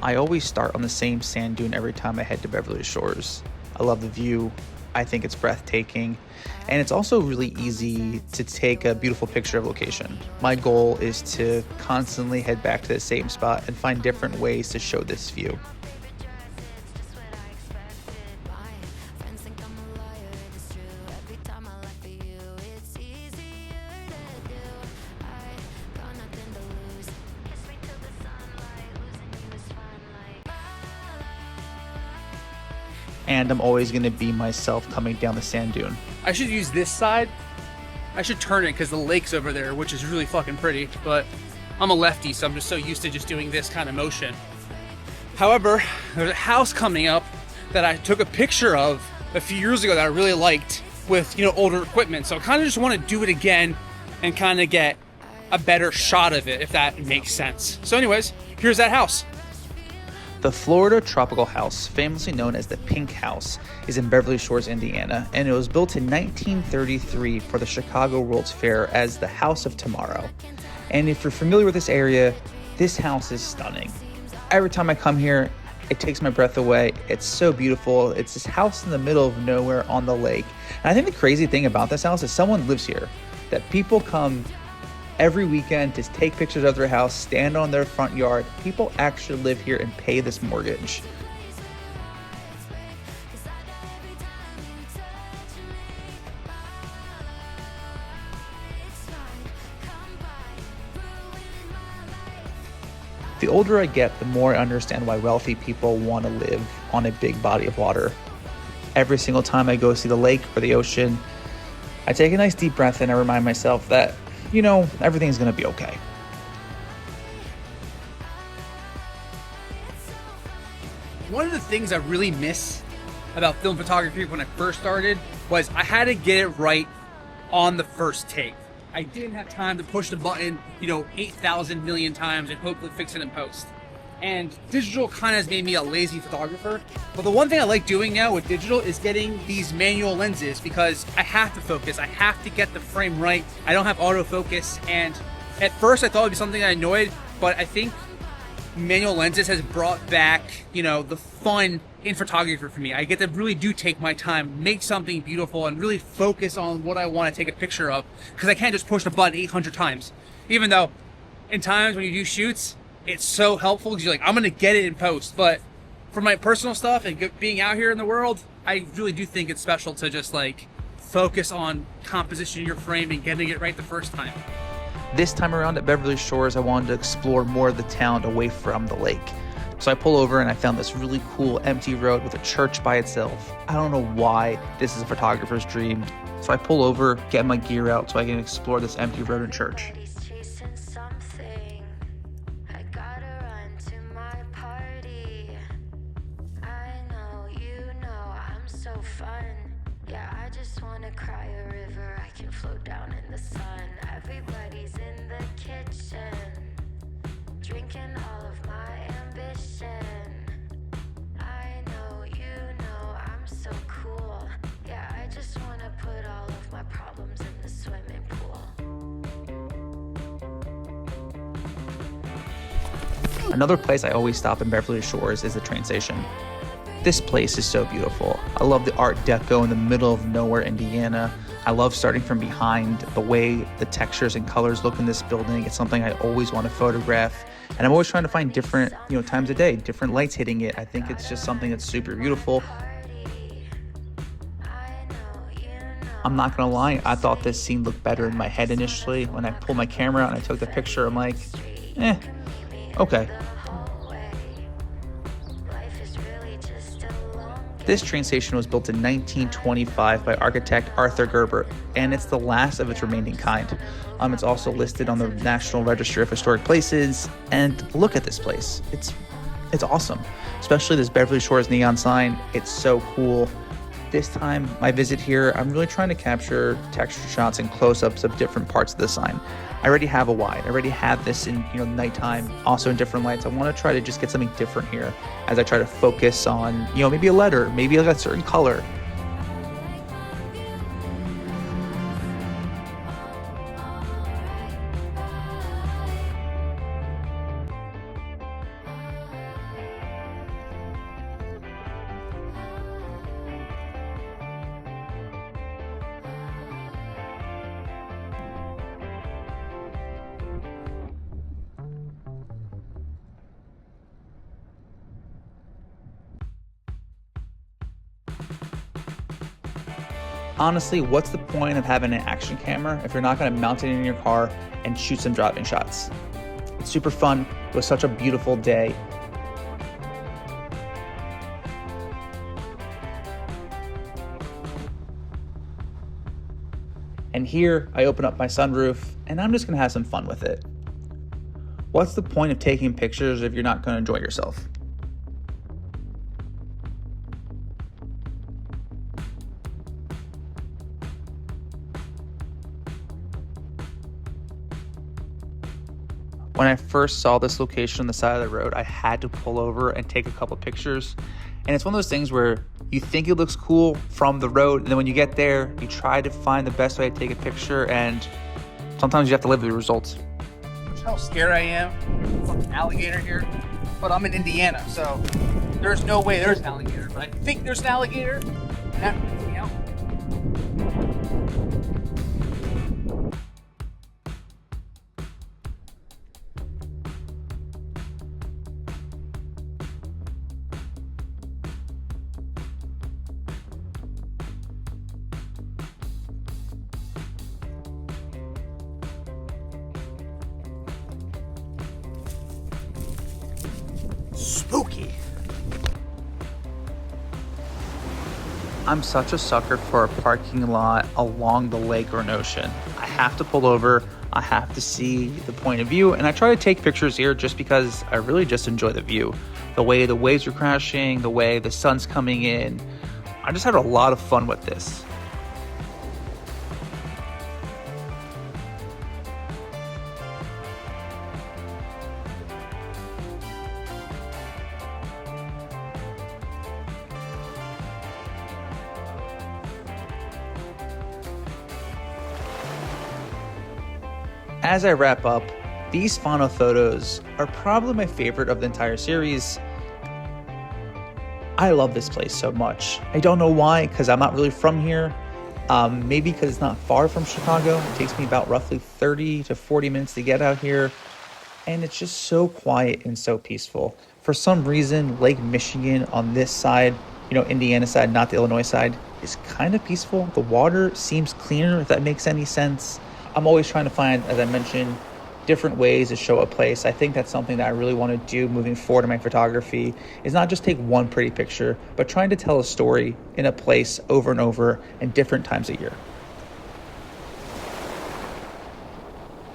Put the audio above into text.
I always start on the same sand dune every time I head to Beverly Shores. I love the view. I think it's breathtaking. And it's also really easy to take a beautiful picture of location. My goal is to constantly head back to the same spot and find different ways to show this view. And I'm always going to be myself coming down the sand dune. I should use this side. I should turn it because the lake's over there, which is really fucking pretty, but I'm a lefty, so I'm just so used to just doing this kind of motion. However, there's a house coming up that I took a picture of a few years ago that I really liked with, older equipment. So I kind of just want to do it again and kind of get a better shot of it, if that makes sense. So anyways, here's that house. The Florida Tropical House, famously known as the Pink House, is in Beverly Shores, Indiana, and it was built in 1933 for the Chicago World's Fair as the House of Tomorrow. And if you're familiar with this area, this house is stunning. Every time I come here, it takes my breath away. It's so beautiful. It's this house in the middle of nowhere on the lake. And I think the crazy thing about this house is someone lives here, that people come every weekend to take pictures of their house, stand on their front yard. People actually live here and pay this mortgage. The older I get, the more I understand why wealthy people want to live on a big body of water. Every single time I go see the lake or the ocean, I take a nice deep breath and I remind myself that everything's going to be okay. One of the things I really miss about film photography when I first started was I had to get it right on the first take. I didn't have time to push the button, 8,000 million times and hopefully fix it in post. And digital kind of has made me a lazy photographer. But the one thing I like doing now with digital is getting these manual lenses because I have to focus. I have to get the frame right. I don't have autofocus. And at first I thought it would be something I annoyed, but I think manual lenses has brought back, the fun in photography for me. I get to really do take my time, make something beautiful, and really focus on what I want to take a picture of because I can't just push the button 800 times. Even though in times when you do shoots, it's so helpful because you're like, I'm going to get it in post. But for my personal stuff and being out here in the world, I really do think it's special to just focus on composition in your frame and getting it right the first time. This time around at Beverly Shores, I wanted to explore more of the town away from the lake. So I pull over and I found this really cool empty road with a church by itself. I don't know why this is a photographer's dream. So I pull over, get my gear out so I can explore this empty road and church. Another place I always stop in Beverly Shores is the train station. This place is so beautiful. I love the Art Deco in the middle of nowhere, Indiana. I love starting from behind, the way the textures and colors look in this building. It's something I always want to photograph. And I'm always trying to find different, times of day, different lights hitting it. I think it's just something that's super beautiful. I'm not gonna lie, I thought this scene looked better in my head initially. When I pulled my camera out and I took the picture, I'm like, okay. This train station was built in 1925 by architect Arthur Gerber, and it's the last of its remaining kind. It's also listed on the National Register of Historic Places, and look at this place. It's awesome, especially this Beverly Shores neon sign. It's so cool. This time, my visit here, I'm really trying to capture texture shots and close-ups of different parts of the sign. I already have a wide. I already have this in nighttime, also in different lights. I want to try to just get something different here as I try to focus on, maybe a letter, maybe a certain color. honestly, what's the point of having an action camera if you're not going to mount it in your car and shoot some driving shots? It's super fun. It was such a beautiful day. And here I open up my sunroof and I'm just going to have some fun with it. What's the point of taking pictures if you're not going to enjoy yourself? When I first saw this location on the side of the road, I had to pull over and take a couple pictures. And it's one of those things where you think it looks cool from the road, and then when you get there, you try to find the best way to take a picture, and sometimes you have to live with the results. That's how scared I am. Fucking alligator here. But I'm in Indiana, so there's no way there's an alligator. But I think there's an alligator, and that freaks me out. Spooky. I'm such a sucker for a parking lot along the lake or an ocean. I have to pull over, I have to see the point of view, and I try to take pictures here just because I really just enjoy the view. The way the waves are crashing, the way the sun's coming in. I just had a lot of fun with this. As I wrap up, these final photos are probably my favorite of the entire series. I love this place so much. I don't know why, because I'm not really from here. Maybe because it's not far from Chicago. It takes me about roughly 30 to 40 minutes to get out here. And it's just so quiet and so peaceful. For some reason, Lake Michigan on this side, Indiana side, not the Illinois side, is kind of peaceful. The water seems cleaner, if that makes any sense. I'm always trying to find, as I mentioned, different ways to show a place. I think that's something that I really want to do moving forward in my photography, is not just take one pretty picture, but trying to tell a story in a place over and over in different times of year.